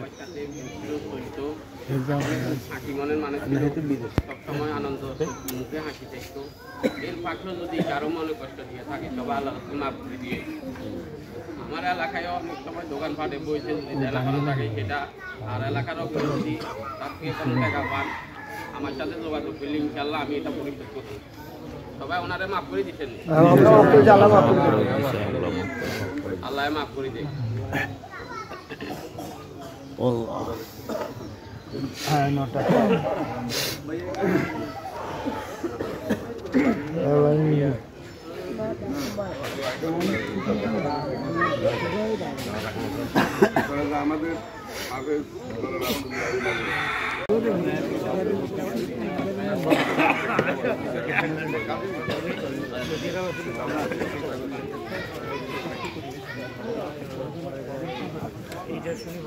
সবার সাথে চলিত হাসি মনের মানুষ সবসময় আনন্দ মুখে হাসি থাকতো। এর পাশেও যদি কারো মনে কষ্ট দিয়ে থাকে সবাই আল্লাহ মাফ করে দিয়ে। আমার এলাকায় অনেক সময় দোকানপাটে বইছে যদি এলাকারও থাকে সেটা, আর এলাকারও যদি তার থেকে কোনো টাকা পান আমার সাথে যোগাযোগ করলে ইনশাল্লাহ আমি এটা পরিশোধ করছি। সবাই ওনারে মাফ করে দিচ্ছেন, আল্লাহ মাফ করে দেয়। আমাদের আগে এটা শুনি